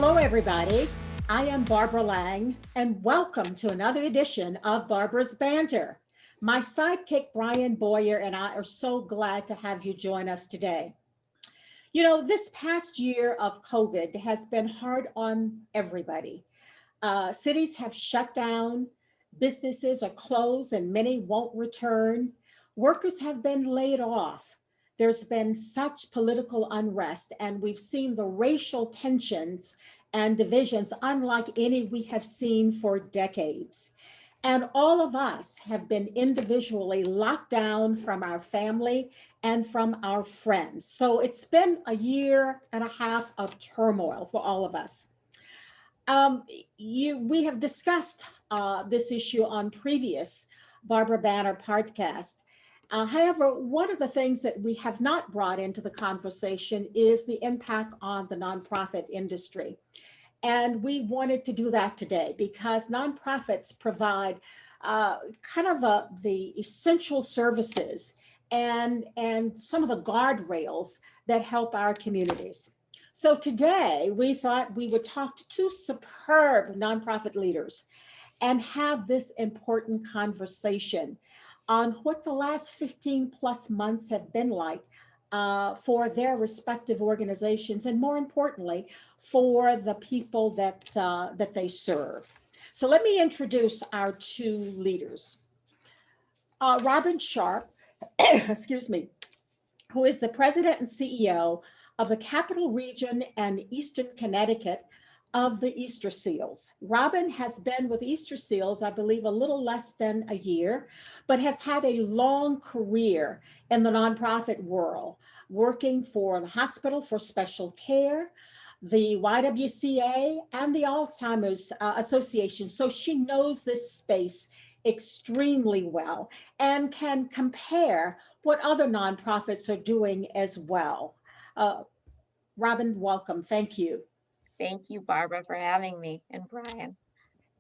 Hello, everybody. I am Barbara Lang, and welcome to another edition of Barbara's Banter. My sidekick, Brian Boyer, and I are so glad to have you join us today. You know, this past year of COVID has been hard on everybody. Cities have shut down, businesses are closed, and many won't return. Workers have been laid off. There's been such political unrest, and we've seen the racial tensions and divisions unlike any we have seen for decades. And all of us have been individually locked down from our family and from our friends. So it's been a year and a half of turmoil for all of us. We have discussed this issue on previous Barbara Banner podcast. However, one of the things that we have not brought into the conversation is the impact on the nonprofit industry. And we wanted to do that today because nonprofits provide the essential services and some of the guardrails that help our communities. So today we thought we would talk to two superb nonprofit leaders and have this important conversation on what the last 15 plus months have been like for their respective organizations, and more importantly, for the people that they serve. So let me introduce our two leaders. Robin Sharp, excuse me, who is the president and CEO of the Capital Region and Eastern Connecticut of the Easterseals. Robin has been with Easterseals, I believe, a little less than a year, but has had a long career in the nonprofit world, working for the Hospital for Special Care, the YWCA, and the Alzheimer's Association. So she knows this space extremely well and can compare what other nonprofits are doing as well. Robin, welcome. Thank you. Thank you, Barbara, for having me, and Brian.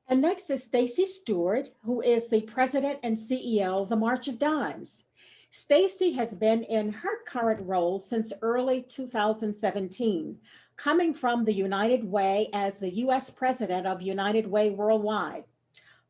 And next is Stacey Stewart, who is the president and CEO of the March of Dimes. Stacey has been in her current role since early 2017, coming from the United Way as the U.S. president of United Way Worldwide.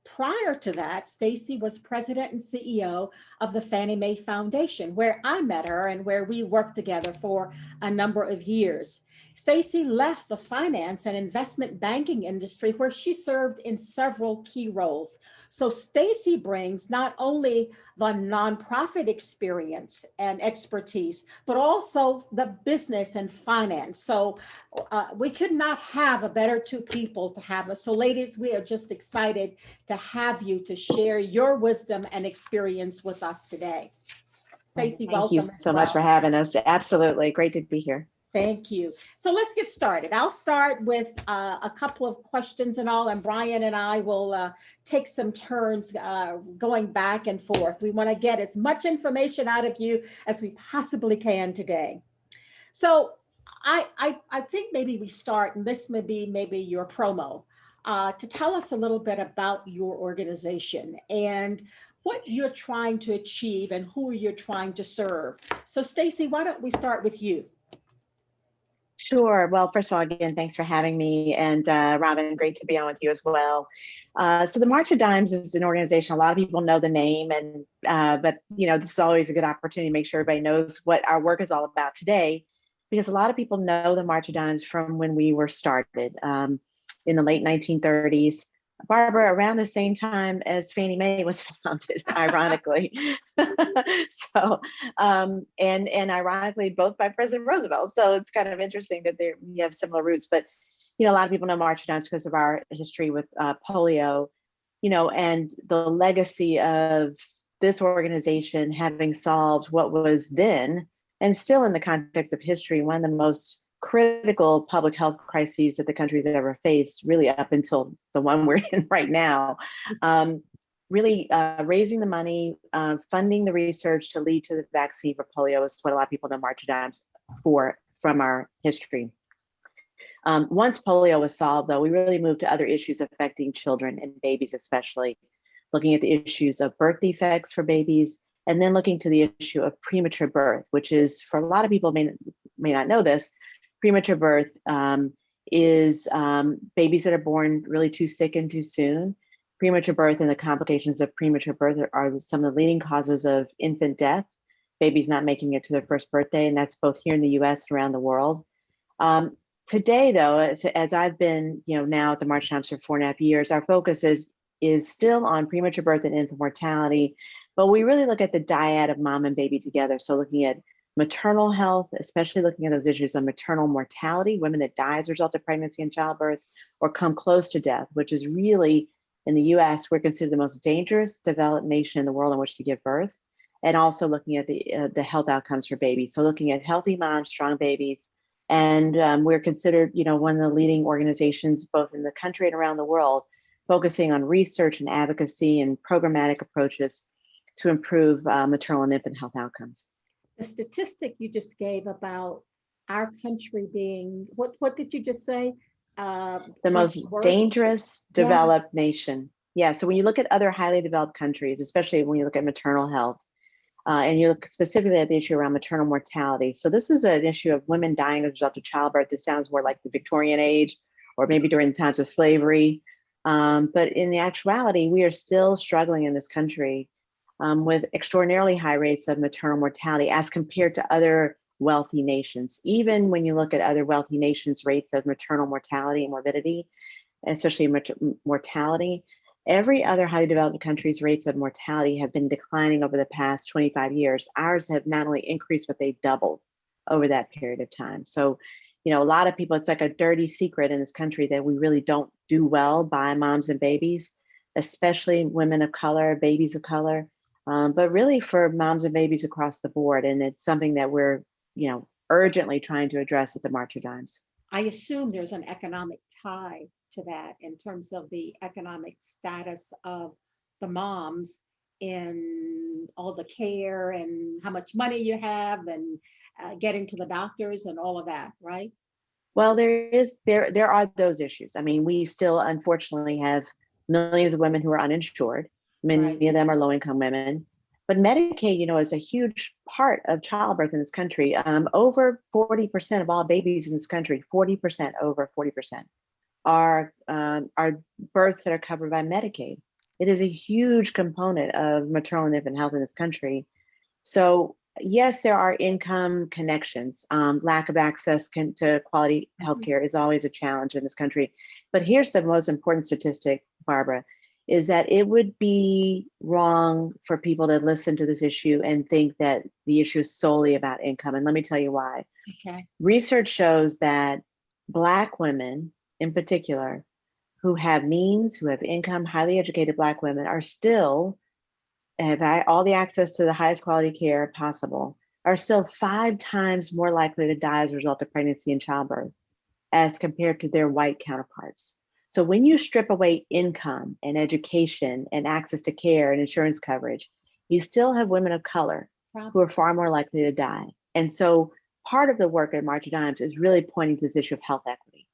Prior to that, Stacey was president and CEO of the Fannie Mae Foundation, where I met her and where we worked together for a number of years. Stacey left the finance and investment banking industry where she served in several key roles. So Stacey brings not only the nonprofit experience and expertise, but also the business and finance. So we could not have a better two people to have us. So ladies, we are just excited to have you to share your wisdom and experience with us today. Stacey, welcome. Thank you so much for having us. Absolutely. Great to be here. Thank you. So let's get started. I'll start with a couple of questions and all, and Brian and I will take some turns going back and forth. We want to get as much information out of you as we possibly can today. So I think maybe we start, and this may be maybe your promo, to tell us a little bit about your organization and what you're trying to achieve and who you're trying to serve. So Stacey, why don't we start with you? Sure. Well, first of all, again, thanks for having me. And Robin, great to be on with you as well. So the March of Dimes is an organization, a lot of people know the name, and but this is always a good opportunity to make sure everybody knows what our work is all about today, because a lot of people know the March of Dimes from when we were started in the late 1930s. Barbara, around the same time as Fannie Mae was founded, ironically. So, and ironically, both by President Roosevelt. So it's kind of interesting that we have similar roots. But, a lot of people know March of Dimes because of our history with polio, and the legacy of this organization having solved what was then, and still in the context of history, one of the most critical public health crises that the country's ever faced, really up until the one we're in right now. Really raising the money, funding the research to lead to the vaccine for polio is what a lot of people know March of Dimes for from our history. Once polio was solved, though, we really moved to other issues affecting children and babies, especially looking at the issues of birth defects for babies, and then looking to the issue of premature birth, which is, for a lot of people may not know this, premature birth is babies that are born really too sick and too soon. Premature birth and the complications of premature birth are some of the leading causes of infant death, babies not making it to their first birthday, and that's both here in the US and around the world. Today, though, as I've been, now at the March Times for 4.5 years, our focus is still on premature birth and infant mortality, but we really look at the dyad of mom and baby together. So looking at maternal health, especially looking at those issues of maternal mortality, women that die as a result of pregnancy and childbirth or come close to death, which is really, in the US, we're considered the most dangerous developed nation in the world in which to give birth. And also looking at the health outcomes for babies. So looking at healthy moms, strong babies, and we're considered, one of the leading organizations, both in the country and around the world, focusing on research and advocacy and programmatic approaches to improve maternal and infant health outcomes. The statistic you just gave about our country being, what did you just say? The most dangerous developed nation. Yeah, so when you look at other highly developed countries, especially when you look at maternal health, and you look specifically at the issue around maternal mortality. So this is an issue of women dying as a result of childbirth. This sounds more like the Victorian age, or maybe during the times of slavery. But in the actuality, we are still struggling in this country with extraordinarily high rates of maternal mortality as compared to other wealthy nations. Even when you look at other wealthy nations' rates of maternal mortality and morbidity, especially mortality, every other highly developed country's rates of mortality have been declining over the past 25 years. Ours have not only increased, but they've doubled over that period of time. So, a lot of people, it's like a dirty secret in this country that we really don't do well by moms and babies, especially women of color, babies of color, but really for moms and babies across the board. And it's something that we're, urgently trying to address at the March of Dimes. I assume there's an economic tie to that in terms of the economic status of the moms in all the care and how much money you have and getting to the doctors and all of that, right? Well, there are those issues. I mean, we still unfortunately have millions of women who are uninsured. Many of them are low-income women. But Medicaid, is a huge part of childbirth in this country. Over 40% of all babies in this country, 40%, over 40%, are births that are covered by Medicaid. It is a huge component of maternal and infant health in this country. So yes, there are income connections. Lack of access to quality healthcare is always a challenge in this country. But here's the most important statistic, Barbara, is that it would be wrong for people to listen to this issue and think that the issue is solely about income. And let me tell you why. Okay. Research shows that Black women in particular, who have means, who have income, highly educated Black women are still, have all the access to the highest quality care possible, are still 5 times more likely to die as a result of pregnancy and childbirth as compared to their white counterparts. So when you strip away income and education and access to care and insurance coverage, you still have women of color who are far more likely to die. And so part of the work at March of Dimes is really pointing to this issue of health equity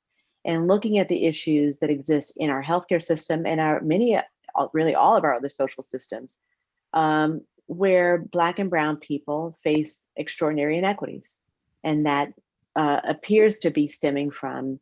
and looking at the issues that exist in our healthcare system and really all of our other social systems, where Black and brown people face extraordinary inequities. And that appears to be stemming from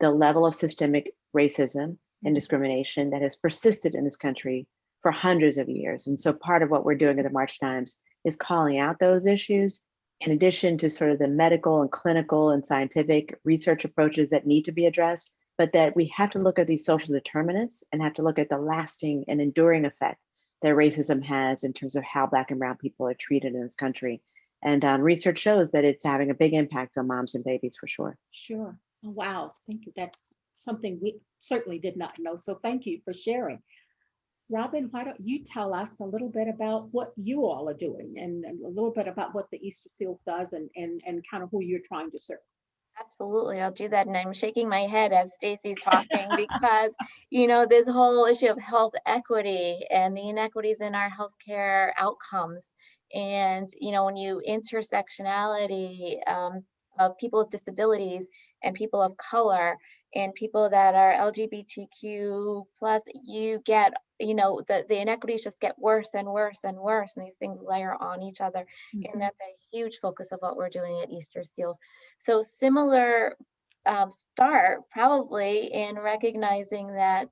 the level of systemic racism and discrimination that has persisted in this country for hundreds of years. And so part of what we're doing at the March Times is calling out those issues, in addition to sort of the medical and clinical and scientific research approaches that need to be addressed, but that we have to look at these social determinants and have to look at the lasting and enduring effect that racism has in terms of how Black and brown people are treated in this country. And research shows that it's having a big impact on moms and babies for sure. Sure. Oh, wow. Thank you. That's something we certainly did not know. So thank you for sharing. Robin, why don't you tell us a little bit about what you all are doing and a little bit about what the Easterseals does and kind of who you're trying to serve. Absolutely, I'll do that. And I'm shaking my head as Stacey's talking because, this whole issue of health equity and the inequities in our healthcare outcomes. And, when you intersectionality of people with disabilities and people of color and people that are LGBTQ plus, you get, the inequities just get worse and worse and worse, and these things layer on each other. And that's a huge focus of what we're doing at Easterseals. So similar start probably in recognizing that,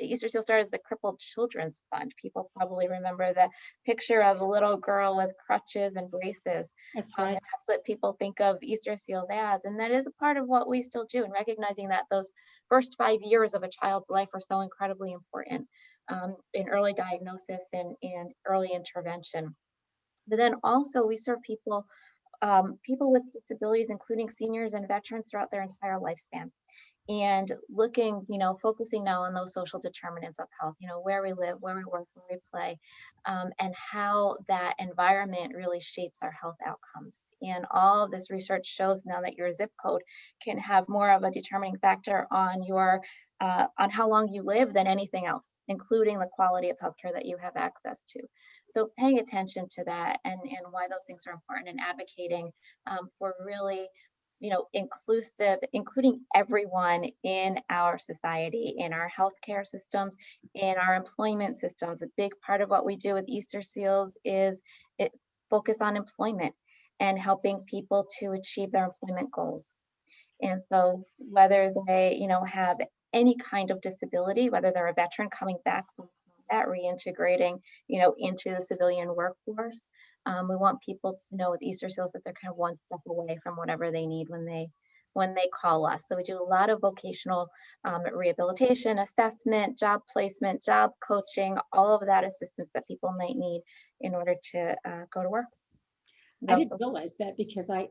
Easterseals started as the Crippled Children's Fund. People probably remember the picture of a little girl with crutches and braces. That's And right. that's what people think of Easterseals as. And that is a part of what we still do, and recognizing that those first 5 years of a child's life are so incredibly important in early diagnosis and early intervention. But then also we serve people with disabilities, including seniors and veterans throughout their entire lifespan. And looking, focusing now on those social determinants of health, where we live, where we work, where we play, and how that environment really shapes our health outcomes. And all of this research shows now that your zip code can have more of a determining factor on how long you live than anything else, including the quality of healthcare that you have access to. So paying attention to that and why those things are important, and advocating for really inclusive, including everyone in our society, in our healthcare systems, in our employment systems. A big part of what we do with Easterseals is it focus on employment and helping people to achieve their employment goals. And so whether they, have any kind of disability, whether they're a veteran coming back from combat, reintegrating, into the civilian workforce, we want people to know with Easterseals that they're kind of one step away from whatever they need when they call us. So we do a lot of vocational rehabilitation, assessment, job placement, job coaching, all of that assistance that people might need in order to go to work. I didn't realize that because I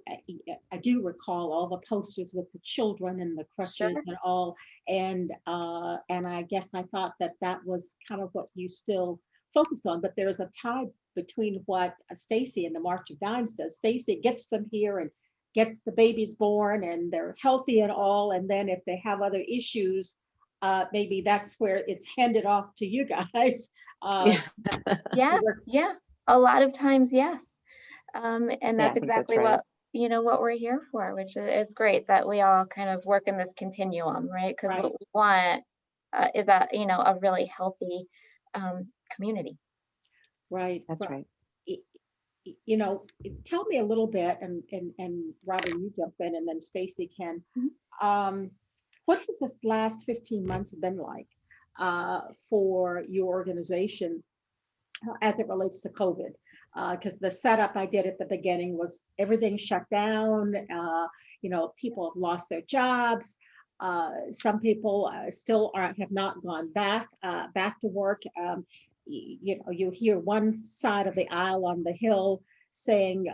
do recall all the posters with the children and the Sure. crutches and all, and I guess I thought that that was kind of what you still focused on. But there's a tie between what Stacey and the March of Dimes does. Stacey gets them here and gets the babies born, and they're healthy and all, and then if they have other issues, maybe that's where it's handed off to you guys. Yeah, Yeah, yeah. A lot of times, yes. And yeah, that's I think that's exactly right. what we're here for, which is great that we all kind of work in this continuum, right? Because Right, what we want is a really healthy community. right, That's right. right. Y- You know, tell me a little bit, and Robin, you jump in, and then Stacy can. Mhm. Um, what has this last 15 months been like for your organization as it relates to COVID? Because the setup I did at the beginning was everything shut down. People have lost their jobs. Some people still have not gone back to work. You hear one side of the aisle on the Hill saying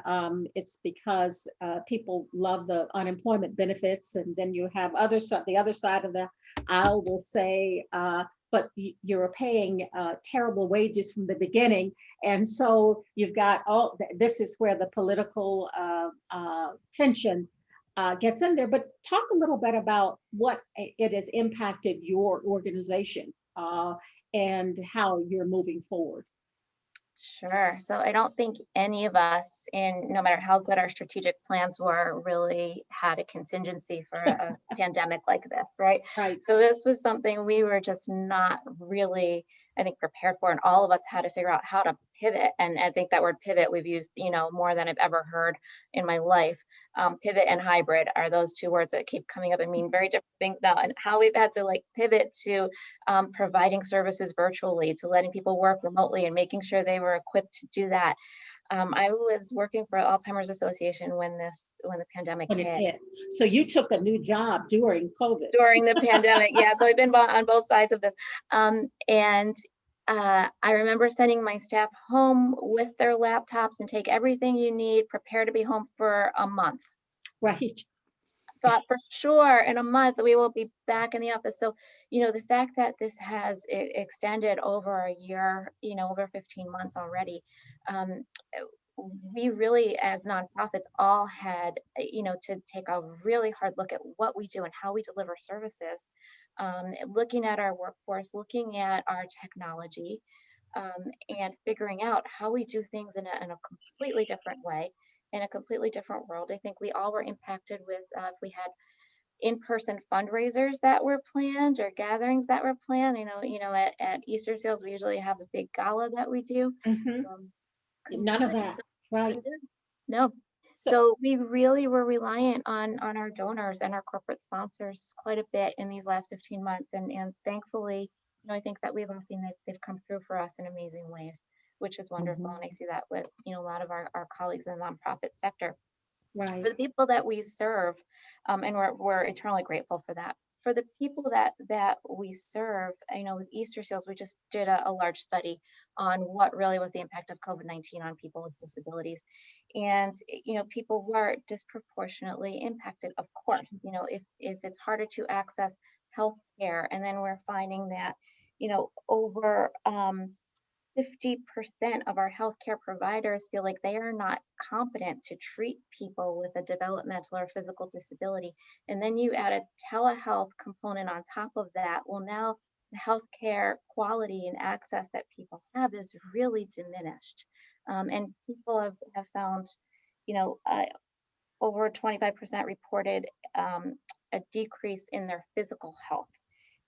it's because people love the unemployment benefits, and then you have the other side of the aisle will say, but you're paying terrible wages from the beginning. And so you've got this is where the political tension gets in there. But talk a little bit about what it has impacted your organization and how you're moving forward. Sure. So I don't think any of us, no matter how good our strategic plans were, really had a contingency for a pandemic like this, right? Right. So this was something we were just not really, I think, prepared for, and all of us had to figure out how to pivot. And I think that word pivot we've used, more than I've ever heard in my life. Pivot and hybrid are those two words that keep coming up and mean very different things now. And how we've had to pivot to providing services virtually, to letting people work remotely and making sure they were equipped to do that. I was working for Alzheimer's Association when the pandemic When it hit. hit. So you took a new job during COVID. During the pandemic, yeah. So I've been on both sides of this. And I remember sending my staff home with their laptops and take everything you need, prepare to be home for a month. Right. Thought for sure in a month we will be back in the office. So, the fact that this has extended over a year, over 15 months already, um, we really, as nonprofits, all had, to take a really hard look at what we do and how we deliver services, looking at our workforce, looking at our technology, and figuring out how we do things in a completely different way, in a completely different world. I think we all were impacted with if we had in-person fundraisers that were planned or gatherings that were planned. At Easterseals, we usually have a big gala that we do. Mhm. Um, None of completely that. Right. couldn't do. No. So we really were reliant on our donors and our corporate sponsors quite a bit in these last 15 months. And thankfully, I think that we've all seen that they've come through for us in amazing ways, which is wonderful. Mhm. And I see that with, a lot of our colleagues in the nonprofit sector. Right. For the people that we serve, and we're eternally grateful for that. For the people that we serve, with Easterseals, we just did a large study on what really was the impact of COVID-19 on people with disabilities, and people were disproportionately impacted. Of course, if it's harder to access health care, and then we're finding that, over 50% of our healthcare providers feel like they are not competent to treat people with a developmental or physical disability. And then you add a telehealth component on top of that. Well, now the healthcare quality and access that people have is really diminished. And people have found, over 25% reported a decrease in their physical health.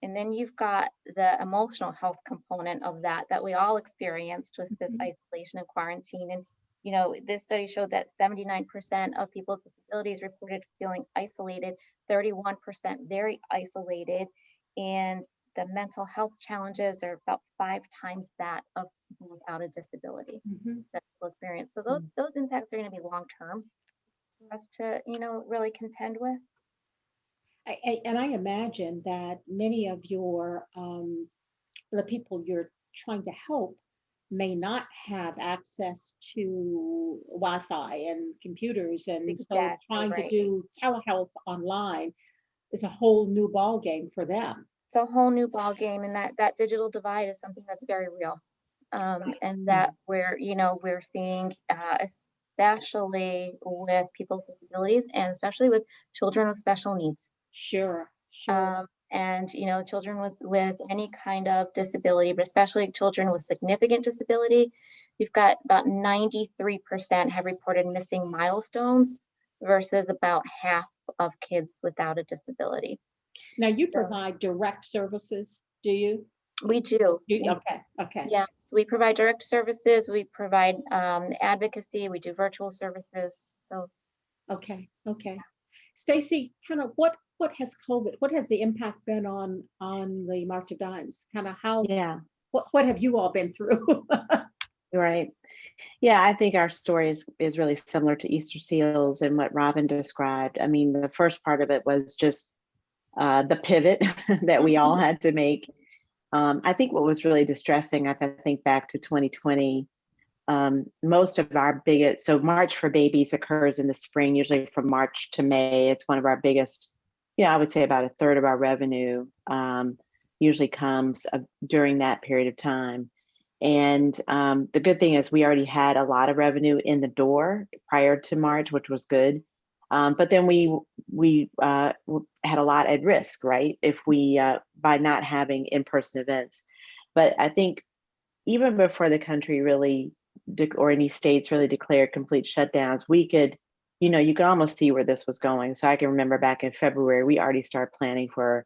And then you've got the emotional health component of that we all experienced with this isolation and quarantine. And, this study showed that 79% of people with disabilities reported feeling isolated, 31% very isolated. And the mental health challenges are about 5 times that of people without a disability that people experience. So those impacts are going to be long-term for us to, really contend with. And I imagine that many of the people you're trying to help may not have access to Wi-Fi and computers, and so Exactly trying to right. do telehealth online is a whole new ball game for them. It's a whole new ball game, and that digital divide is something that's very real, and that we're seeing, especially with people with disabilities, and especially with children with special needs. Sure, sure. And children with any kind of disability, but especially children with significant disability. You've got about 93% have reported missing milestones versus about half of kids without a disability. Now you So provide direct services, do you? we do. Okay, okay, Yes, we provide direct services. We provide advocacy. We do virtual services. So okay. Stacey, kind of what has COVID, what has the impact been on the March of Dimes? Kind of how, Yeah, what have you all been through? right. Yeah, I think our story is really similar to Easterseals and what Robin described. I mean, the first part of it was just the pivot that we all had to make. I think what was really distressing, if I think back to 2020, most of our biggest, so March for Babies occurs in the spring, usually from March to May. It's one of our biggest, I would say about a third of our revenue usually comes during that period of time. And the good thing is we already had a lot of revenue in the door prior to March, which was good. But then we had a lot at risk, right? If we by not having in-person events. But I think even before the country really or any states really declared complete shutdowns, we could, you could almost see where this was going. So I can remember back in February, we already started planning for,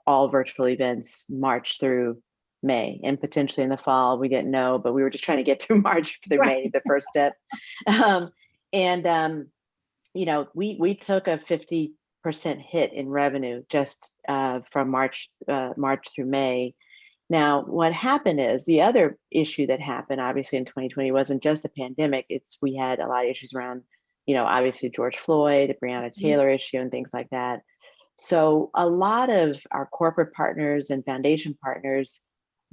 all virtual events March through May, and potentially in the fall. We didn't know, but we were just trying to get through March through Right. May, the first step. And we took a 50% hit in revenue just from March through May. Now, what happened is the other issue that happened, obviously in 2020, wasn't just the pandemic. We had a lot of issues around, obviously George Floyd, the Breonna Taylor issue, and things like that. So a lot of our corporate partners and foundation partners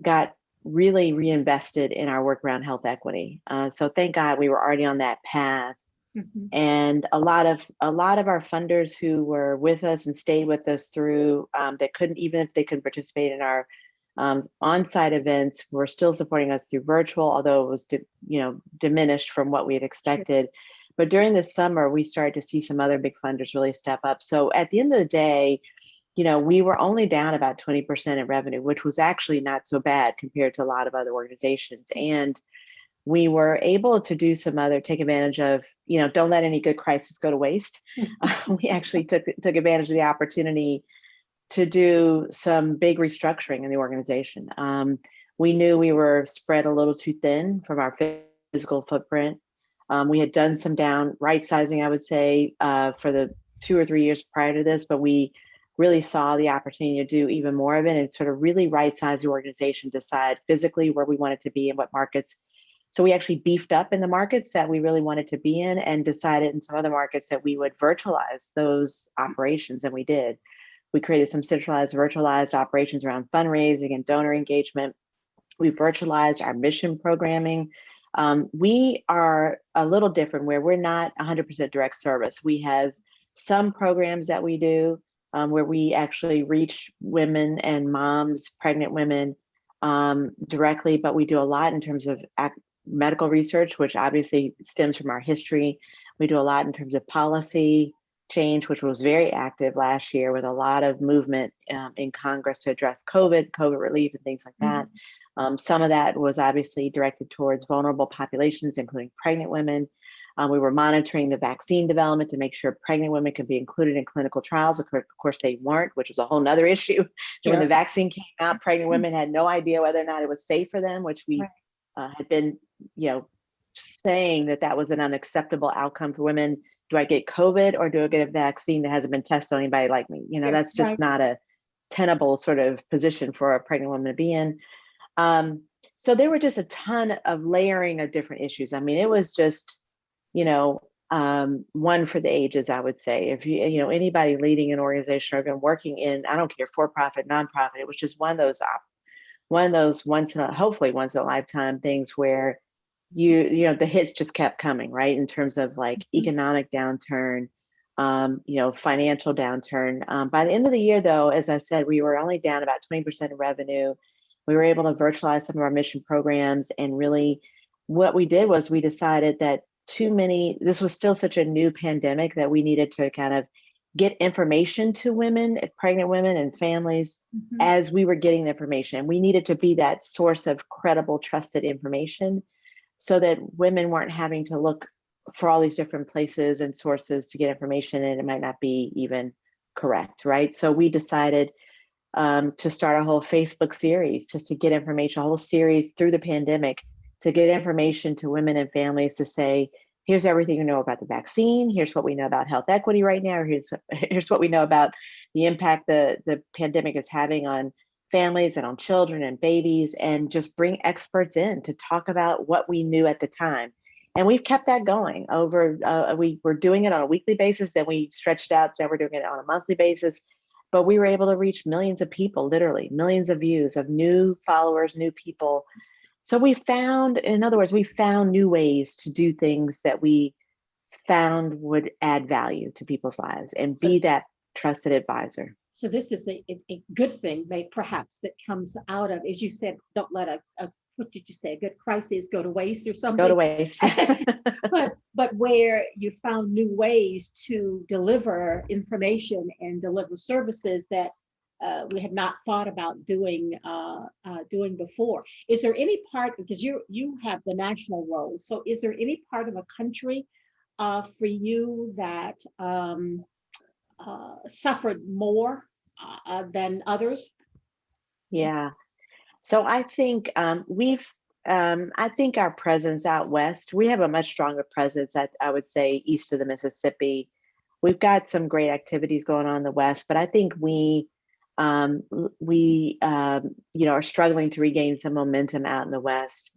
got really reinvested in our work around health equity. So thank God we were already on that path. And a lot of our funders who were with us and stayed with us through that couldn't, even if they couldn't participate in our on-site events, were still supporting us through virtual, although it was diminished from what we had expected. But during the summer, we started to see some other big funders really step up. So at the end of the day, we were only down about 20% in revenue, which was actually not so bad compared to a lot of other organizations. And we were able to do take advantage of, don't let any good crisis go to waste. We actually took advantage of the opportunity to do some big restructuring in the organization. We knew we were spread a little too thin from our physical footprint. We had done some right sizing, I would say, for the 2 or 3 years prior to this, but we really saw the opportunity to do even more of it and sort of really right size the organization, decide physically where we wanted to be and what markets. So we actually beefed up in the markets that we really wanted to be in, and decided in some other markets that we would virtualize those operations, and we did. We created some centralized virtualized operations around fundraising and donor engagement. We virtualized our mission programming. We are a little different where we're not 100% direct service. We have some programs that we do where we actually reach women and moms, pregnant women directly, but we do a lot in terms of medical research, which obviously stems from our history. We do a lot in terms of policy change, which was very active last year with a lot of movement in Congress to address COVID relief and things like that. Some of that was obviously directed towards vulnerable populations, including pregnant women. We were monitoring the vaccine development to make sure pregnant women could be included in clinical trials. Of course, they weren't, which was a whole nother issue. Sure. When the vaccine came out, pregnant women had no idea whether or not it was safe for them, which we had been, saying that was an unacceptable outcome for women. Do I get COVID or do I get a vaccine that hasn't been tested on anybody like me? That's just not a tenable sort of position for a pregnant woman to be in. So there were just a ton of layering of different issues. I mean, it was just, one for the ages, I would say. If anybody leading an organization or been working in, I don't care, for-profit, nonprofit, it was just one of those hopefully once in a lifetime things where the hits just kept coming, right? In terms of like economic downturn, financial downturn. By the end of the year, though, as I said, we were only down about 20% of revenue. We were able to virtualize some of our mission programs. And really what we did was we decided that this was still such a new pandemic that we needed to kind of get information to women, pregnant women and families as we were getting the information. We needed to be that source of credible, trusted information so that women weren't having to look for all these different places and sources to get information, and it might not be even correct, right? So we decided to start a whole Facebook series just to get information, a whole series through the pandemic to get information to women and families to say, here's everything you know about the vaccine. Here's what we know about health equity right now. Here's what we know about the impact the pandemic is having on families and on children and babies, and just bring experts in to talk about what we knew at the time. And we've kept that going over, we were doing it on a weekly basis, then we stretched out, now we're doing it on a monthly basis. But we were able to reach millions of people, literally millions of views of new followers, new people. So we found new ways to do things that we found would add value to people's lives and be that trusted advisor. So this is a good thing, perhaps, that comes out of, as you said, don't let what did you say, a good crisis go to waste or something? Go to waste. but where you found new ways to deliver information and deliver services that we had not thought about doing before. Is there any part, because you have the national role, so is there any part of a country for you that suffered more than others? Yeah. So I think I think our presence out west, we have a much stronger presence I would say east of the Mississippi. We've got some great activities going on in the west, but I think we are struggling to regain some momentum out in the west,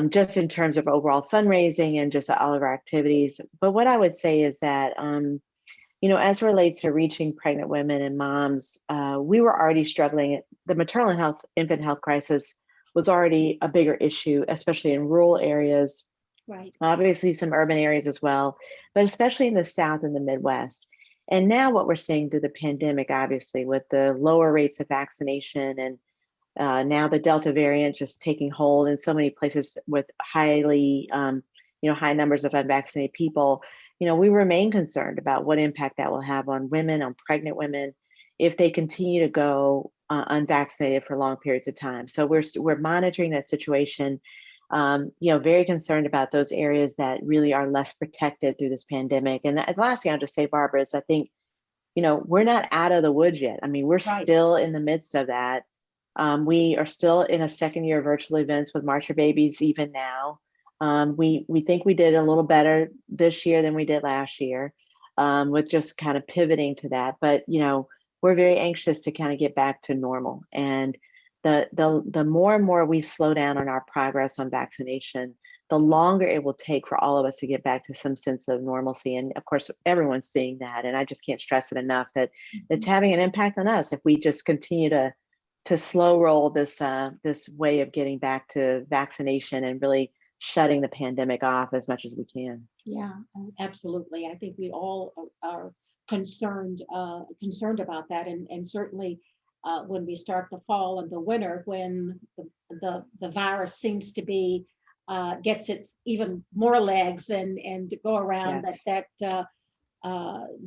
just in terms of overall fundraising and just all of our activities. But what I would say is that as it relates to reaching pregnant women and moms, we were already struggling. The maternal and infant health crisis was already a bigger issue, especially in rural areas. Right. Obviously some urban areas as well, but especially in the South and the Midwest. And now what we're seeing through the pandemic, obviously with the lower rates of vaccination and now the Delta variant just taking hold in so many places with high numbers of unvaccinated people, we remain concerned about what impact that will have on women, on pregnant women, if they continue to go unvaccinated for long periods of time. So we're monitoring that situation, very concerned about those areas that really are less protected through this pandemic. And the last thing I'll just say, Barbara, is I think, we're not out of the woods yet. I mean, we're still in the midst of that. We are still in a second year of virtual events with March for Babies even now. We think we did a little better this year than we did last year, with just kind of pivoting to that. But we're very anxious to kind of get back to normal. And the more and more we slow down on our progress on vaccination, the longer it will take for all of us to get back to some sense of normalcy. And of course, everyone's seeing that. And I just can't stress it enough that it's having an impact on us if we just continue to slow roll this way of getting back to vaccination and really shutting the pandemic off as much as we can. Yeah, absolutely. I think we all are concerned about that, and certainly when we start the fall and the winter, when the virus seems to be gets its even more legs and go around, Yes.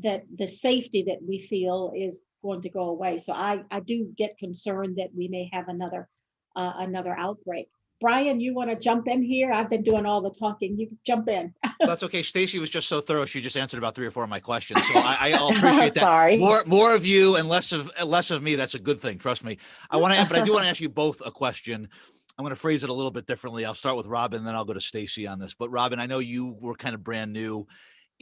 that the safety that we feel is going to go away. So I do get concerned that we may have another outbreak. Brian, you want to jump in here? I've been doing all the talking. You can jump in. That's okay. Stacey was just so thorough. She just answered about 3 or 4 of my questions. So I'll appreciate that. Sorry. More of you and less of me. That's a good thing. Trust me. But I do want to ask you both a question. I'm going to phrase it a little bit differently. I'll start with Robin, then I'll go to Stacey on this. But Robin, I know you were kind of brand new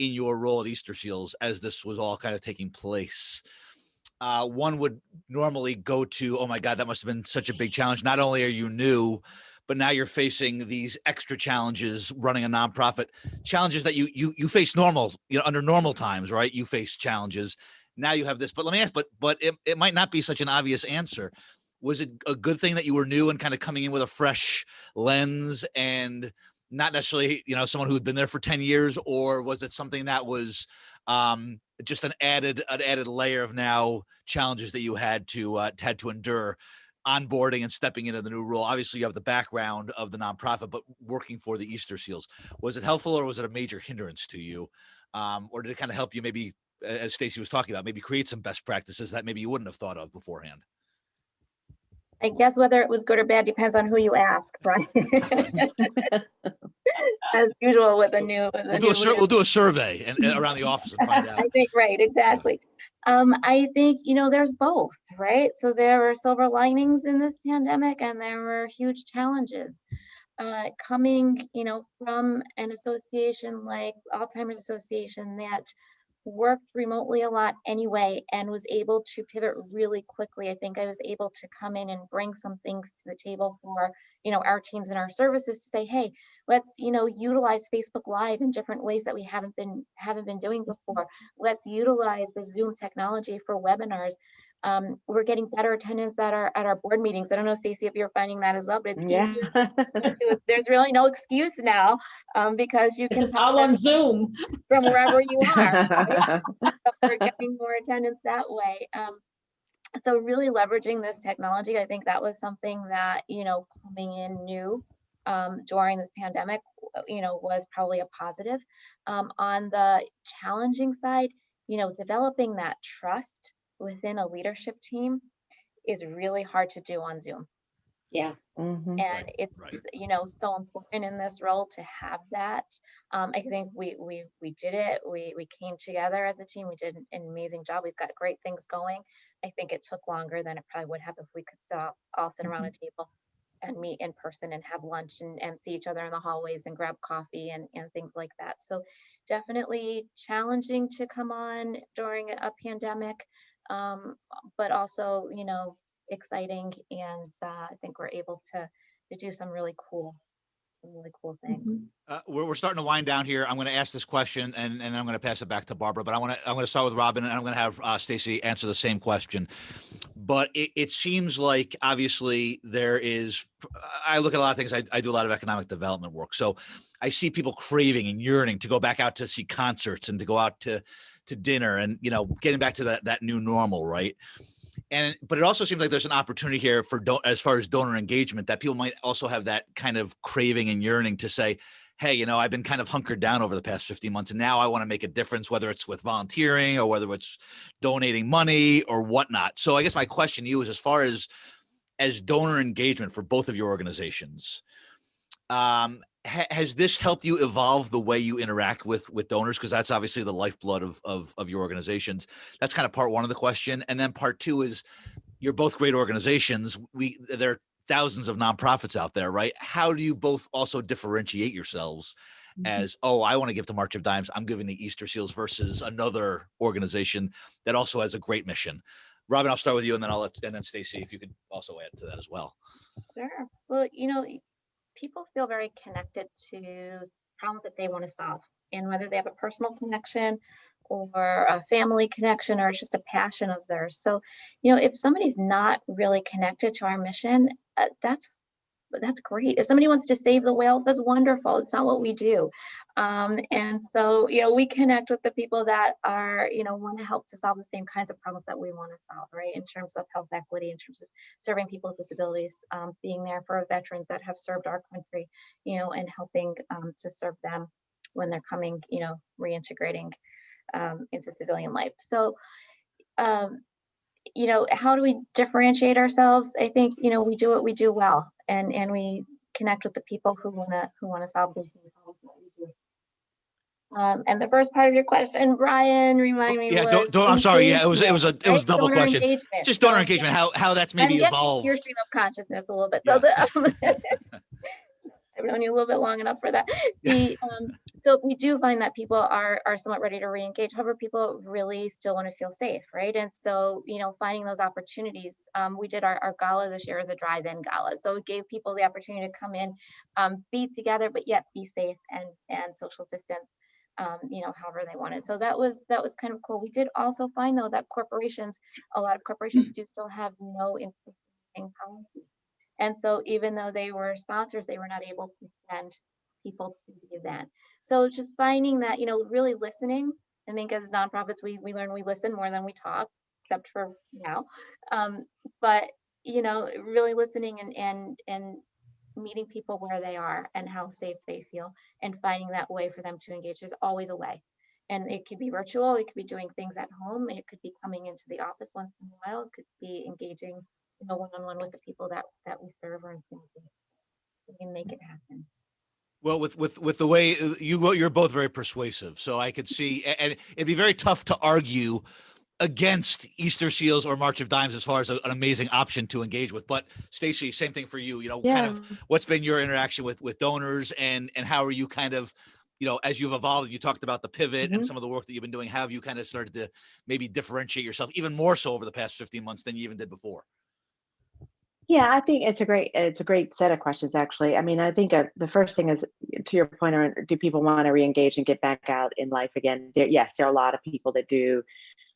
in your role at Easterseals as this was all kind of taking place. One would normally go to, oh my God, that must have been such a big challenge. Not only are you new, but now you're facing these extra challenges running a nonprofit, challenges that you face under normal times, right? You face challenges. Now you have this, but let me ask, but it might not be such an obvious answer. Was it a good thing that you were new and kind of coming in with a fresh lens and not necessarily, someone who had been there for 10 years, or was it something that was just an added layer of now challenges that you had to endure? Onboarding and stepping into the new role. Obviously you have the background of the nonprofit, but working for the Easterseals, was it helpful or was it a major hindrance to you? Or did it kind of help you maybe, as Stacey was talking about, maybe create some best practices that maybe you wouldn't have thought of beforehand? I guess whether it was good or bad depends on who you ask, right? As usual with a new. We'll do a survey and around the office and find out. I think, right, exactly. I think, there's both, right? So there were silver linings in this pandemic and there were huge challenges. Coming, from an association like Alzheimer's Association that worked remotely a lot anyway and was able to pivot really quickly. I think I was able to come in and bring some things to the table for, our teams and our services to say, hey, let's, utilize Facebook Live in different ways that we haven't been doing before. Let's utilize the Zoom technology for webinars. We're getting better attendance at our board meetings. I don't know, Stacey, if you're finding that as well, but it's easier. There's really no excuse now because you can. It's all on Zoom from wherever you are. Right? So we're getting more attendance that way. So really leveraging this technology, I think that was something that, coming in new during this pandemic, was probably a positive. On the challenging side, developing that trust within a leadership team is really hard to do on Zoom. Yeah. And it's so important in this role to have that. I think we did it. We came together as a team. We did an amazing job. We've got great things going. I think it took longer than it probably would have if we could all sit around a table and meet in person and have lunch and see each other in the hallways and grab coffee and things like that. So definitely challenging to come on during a pandemic, but also, exciting, and I think we're able to do some really cool things. We're starting to wind down here. I'm going to ask this question and I'm going to pass it back to Barbara, but I'm going to start with Robin and I'm going to have Stacey answer the same question. But it seems like obviously I look at a lot of things. I do a lot of economic development work. So I see people craving and yearning to go back out to see concerts and to go out to dinner and, getting back to that new normal, right? But it also seems like there's an opportunity here for as far as donor engagement, that people might also have that kind of craving and yearning to say, hey, I've been kind of hunkered down over the past 15 months and now I want to make a difference, whether it's with volunteering or whether it's donating money or whatnot. So I guess my question to you is, as far as donor engagement for both of your organizations, has this helped you evolve the way you interact with donors? Because that's obviously the lifeblood of your organizations. That's kind of part one of the question. And then part two is, you're both great organizations. There are thousands of nonprofits out there, right? How do you both also differentiate yourselves as, oh, I want to give to March of Dimes, I'm giving to Easterseals, versus another organization that also has a great mission? Robin, I'll start with you, and then and then Stacey, if you could also add to that as well. Sure. Well, people feel very connected to problems that they want to solve. And whether they have a personal connection or a family connection, or it's just a passion of theirs. So, if somebody's not really connected to our mission, that's great. If somebody wants to save the whales, that's wonderful. It's not what we do. And so, we connect with the people that are, want to help to solve the same kinds of problems that we want to solve, right? In terms of health equity, in terms of serving people with disabilities, being there for veterans that have served our country, and helping to serve them when they're coming, reintegrating into civilian life. So, how do we differentiate ourselves? I think, we do what we do well, and we connect with the people who wanna solve these problems that we do. And the first part of your question, Brian, remind me. Yeah, was I'm sorry. Yeah, it was engagement, it was right? double Donor question. engagement. Just donor So, engagement. How that's I'm maybe getting evolved. your stream of consciousness a little bit. Yeah. So I've known you a little bit long enough for that. So we do find that people are somewhat ready to re-engage. However, people really still want to feel safe, right? And so, finding those opportunities. We did our gala this year as a drive-in gala. So it gave people the opportunity to come in, be together, but yet be safe and social distance, however they wanted. So that was kind of cool. We did also find, though, that a lot of corporations do still have no in-person policy. And so even though they were sponsors, they were not able to send people to the event. So just finding that, really listening. I think as nonprofits, we learn we listen more than we talk, except for now. But, really listening and meeting people where they are and how safe they feel, and finding that way for them to engage. There's always a way. And it could be virtual, it could be doing things at home, it could be coming into the office once in a while, it could be engaging, one-on-one with the people that we serve, or we can make it happen. Well, with the way you're both very persuasive, so I could see, and it'd be very tough to argue against Easterseals or March of Dimes as far as an amazing option to engage with. But Stacey, same thing for you. Kind of what's been your interaction with donors, and how are you kind of, as you've evolved, you talked about the pivot and some of the work that you've been doing. How have you kind of started to maybe differentiate yourself even more so over the past 15 months than you even did before? Yeah, I think it's a great set of questions, actually. I mean, I think the first thing is, to your point, do people want to re-engage and get back out in life again? Yes, there are a lot of people that do.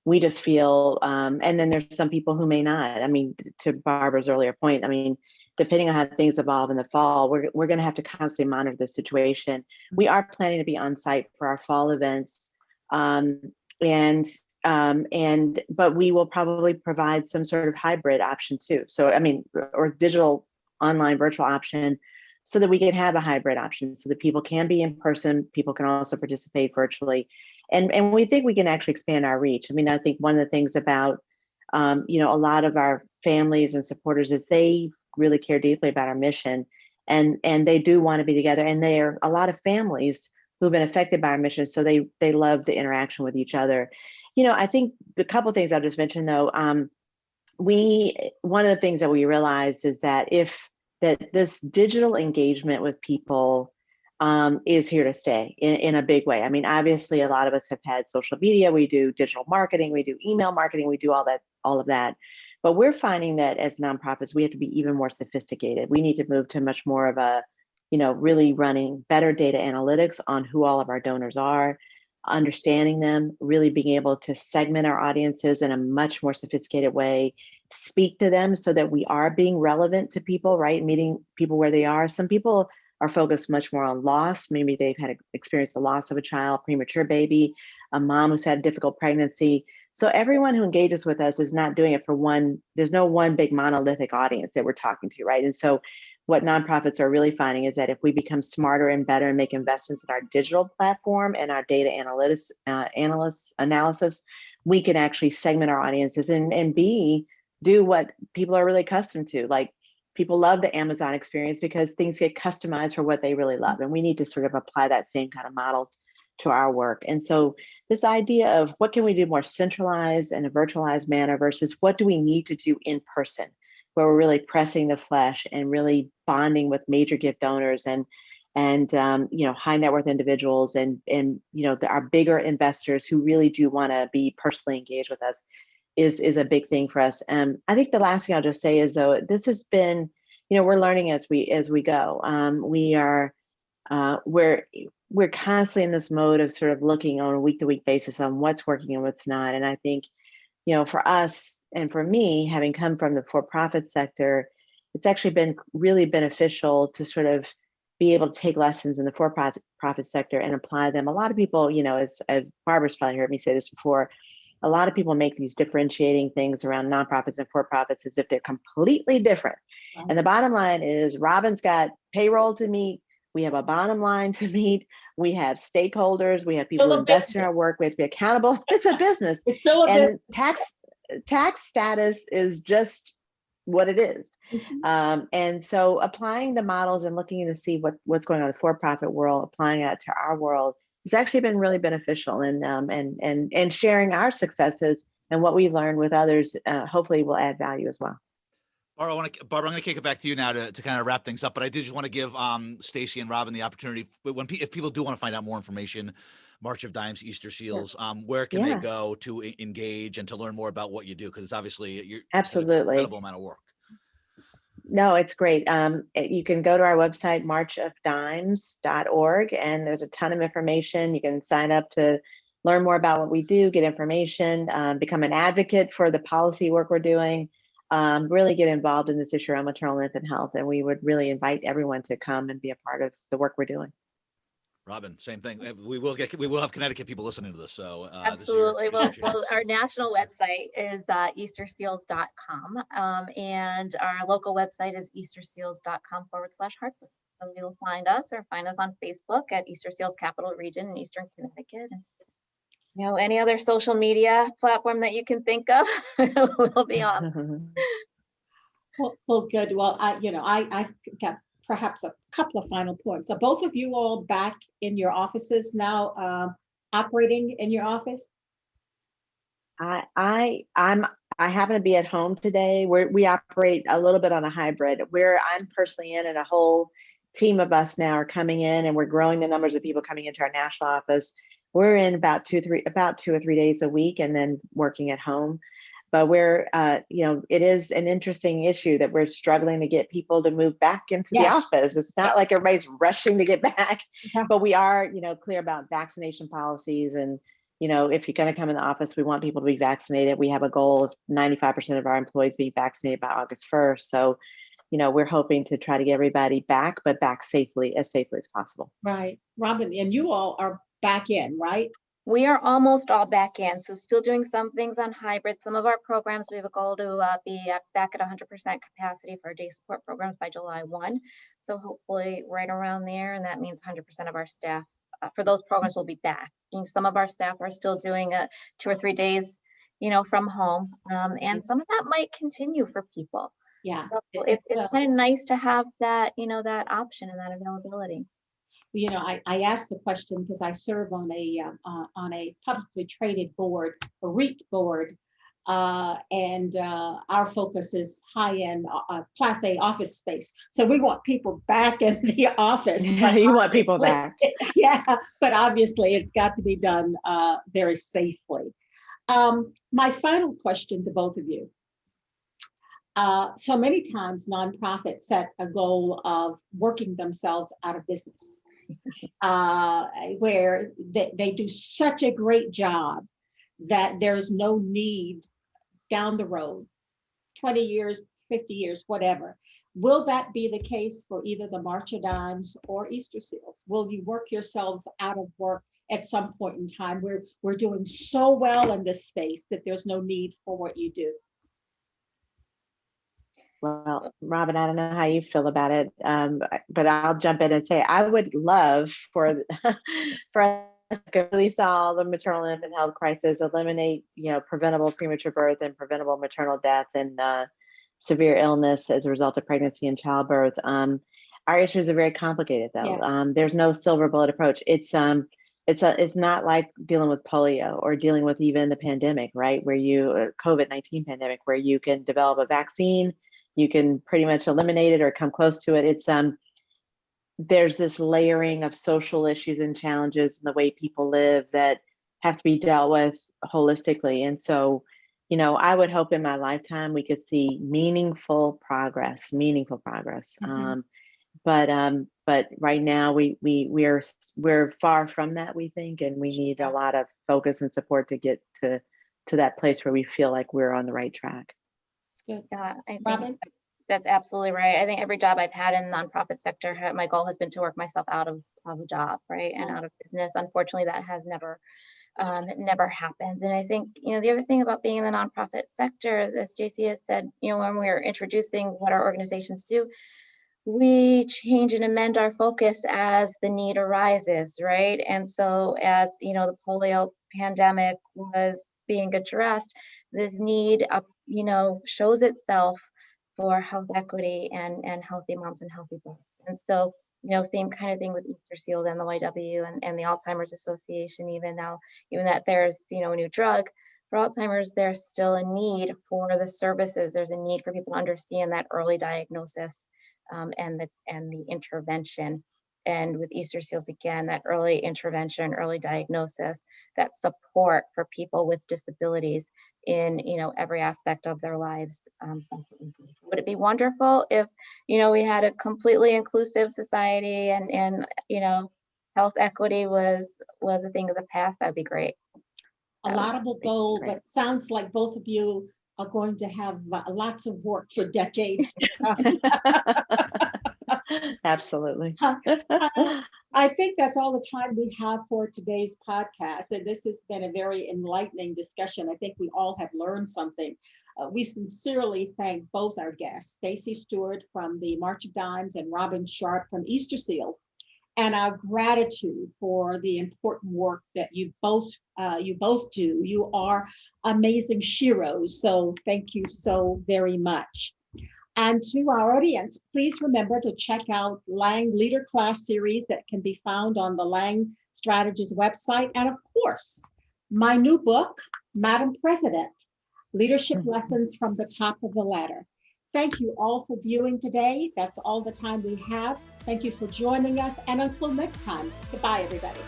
We just feel, and then there's some people who may not. I mean, to Barbara's earlier point, I mean, depending on how things evolve in the fall, we're going to have to constantly monitor the situation. We are planning to be on site for our fall events, but we will probably provide some sort of hybrid option too. So, I mean, or digital, online, virtual option, so that we can have a hybrid option, so that people can be in person, people can also participate virtually. And we think we can actually expand our reach. I mean, I think one of the things about, a lot of our families and supporters is they really care deeply about our mission, and they do want to be together. And there are a lot of families who've been affected by our mission, so they love the interaction with each other. I think the couple of things I'll just mention, though, one of the things that we realized is that this digital engagement with people is here to stay in a big way. I mean, obviously, a lot of us have had social media. We do digital marketing, we do email marketing, we do all of that. But we're finding that as nonprofits, we have to be even more sophisticated. We need to move to much more of a, really running better data analytics on who all of our donors are, understanding them, really being able to segment our audiences in a much more sophisticated way, speak to them so that we are being relevant to people, right? Meeting people where they are. Some people are focused much more on loss. Maybe they've had experienced the loss of a child, premature baby, a mom who's had a difficult pregnancy. So everyone who engages with us is not doing it for there's no one big monolithic audience that we're talking to, right? And so what nonprofits are really finding is that if we become smarter and better and make investments in our digital platform and our data analysis, we can actually segment our audiences and do what people are really accustomed to. Like, people love the Amazon experience because things get customized for what they really love. And we need to sort of apply that same kind of model to our work. And so this idea of what can we do more centralized in a virtualized manner versus what do we need to do in person? where we're really pressing the flesh and really bonding with major gift donors and high net worth individuals and our bigger investors who really do want to be personally engaged with us is a big thing for us. I think the last thing I'll just say is, though, this has been, we're learning as we go. We're constantly in this mode of sort of looking on a week to week basis on what's working and what's not. And I think, for us and for me, having come from the for-profit sector, it's actually been really beneficial to sort of be able to take lessons in the for-profit sector and apply them. A lot of people, as Barbara's probably heard me say this before, a lot of people make these differentiating things around nonprofits and for-profits as if they're completely different. Right. And the bottom line is Robin's got payroll to meet. We have a bottom line to meet. We have stakeholders. We have people who invest in our work. We have to be accountable. It's a business. It's still a business. Tax status is just what it is. Mm-hmm. And so applying the models and looking to see what's going on in the for-profit world, applying it to our world, has actually been really beneficial. And sharing our successes and what we've learned with others, hopefully will add value as well. Barbara, I'm going to kick it back to you now to kind of wrap things up. But I do just want to give Stacey and Robin the opportunity, if people do want to find out more information, March of Dimes, Easterseals, where can they go to engage and to learn more about what you do? Because it's obviously you're absolutely an incredible amount of work. No, it's great. You can go to our website, marchofdimes.org, and there's a ton of information. You can sign up to learn more about what we do, get information, become an advocate for the policy work we're doing, really get involved in this issue around maternal and infant health. And we would really invite everyone to come and be a part of the work we're doing. Robin, same thing. We will have Connecticut people listening to this. So absolutely. Well, our national website is easterseals.com, and our local website is easterseals.com/Hartford. So you'll find us or find us on Facebook at Easterseals Capital Region in Eastern Connecticut. And, any other social media platform that you can think of, we'll be on. Well, good. Well, I got perhaps a couple of final points. So both of you all back in your offices now, operating in your office? I happen to be at home today. We operate a little bit on a hybrid where I'm personally in, and a whole team of us now are coming in, and we're growing the numbers of people coming into our national office. We're in about 2 or 3 days a week, and then working at home. But we're, it is an interesting issue that we're struggling to get people to move back into the office. It's not like everybody's rushing to get back, but we are, clear about vaccination policies. And, if you're going to come in the office, we want people to be vaccinated. We have a goal of 95% of our employees being vaccinated by August 1st. So, we're hoping to try to get everybody back, but back as safely as possible. Right. Robin, and you all are back in, right? We are almost all back in, so still doing some things on hybrid. Some of our programs, we have a goal to be back at 100% capacity for our day support programs by July 1. So hopefully right around there, and that means 100% of our staff for those programs will be back. Some of our staff are still doing 2 or 3 days, from home, and some of that might continue for people. Yeah. So it's kind of nice to have that, that option and that availability. I asked the question because I serve on a publicly traded board, a REIT board, and our focus is high-end Class A office space. So we want people back in the office. Yeah, you want people back. Yeah, but obviously it's got to be done very safely. My final question to both of you. So many times nonprofits set a goal of working themselves out of business. Where they do such a great job that there's no need down the road, 20 years, 50 years, whatever. Will that be the case for either the March of Dimes or Easterseals? Will you work yourselves out of work at some point in time where we're doing so well in this space that there's no need for what you do? Well, Robin, I don't know how you feel about it, but I'll jump in and say I would love for us to really solve the maternal and infant health crisis, eliminate, preventable premature birth and preventable maternal death and severe illness as a result of pregnancy and childbirth. Our issues are very complicated, though. Yeah. There's no silver bullet approach. It's not like dealing with polio or dealing with even the pandemic, right? Where COVID-19 pandemic, where you can develop a vaccine. you can pretty much eliminate it or come close to it. It's there's this layering of social issues and challenges in the way people live that have to be dealt with holistically. And so, you know, I would hope in my lifetime we could see meaningful progress. But right now we're far from that, we think, and we need a lot of focus and support to get to that place where we feel like we're on the right track. Good. Yeah, I think Robin? that's absolutely right. I think every job I've had in the nonprofit sector, my goal has been to work myself out of a job, right, and out of business. Unfortunately, that has never happened. And I think, you know, the other thing about being in the nonprofit sector is, as Stacey has said, you know, when we're introducing what our organizations do, we change and amend our focus as the need arises, right? And so as, you know, the polio pandemic was being addressed, this need, you know, shows itself for health equity and healthy moms and healthy births. And so, you know, same kind of thing with Easterseals and the YW and the Alzheimer's Association, even now, even that there's, you know, a new drug for Alzheimer's, there's still a need for the services. There's a need for people to understand that early diagnosis and the intervention. And with Easterseals, again, that early intervention, early diagnosis, that support for people with disabilities in, you know, every aspect of their lives. Would it be wonderful if, you know, we had a completely inclusive society and you know, health equity was a thing of the past? That'd be great. A laudable goal, but sounds like both of you are going to have lots of work for decades to come. Absolutely. I think that's all the time we have for today's podcast. And this has been a very enlightening discussion. I think we all have learned something. We sincerely thank both our guests, Stacey Stewart from the March of Dimes and Robin Sharp from Easterseals, and our gratitude for the important work that you both do. You are amazing sheroes. So thank you so very much. And to our audience, please remember to check out Lang Leader Class Series that can be found on the Lang Strategies website. And of course, my new book, Madam President, Leadership Lessons from the Top of the Ladder. Thank you all for viewing today. That's all the time we have. Thank you for joining us. And until next time, goodbye, everybody.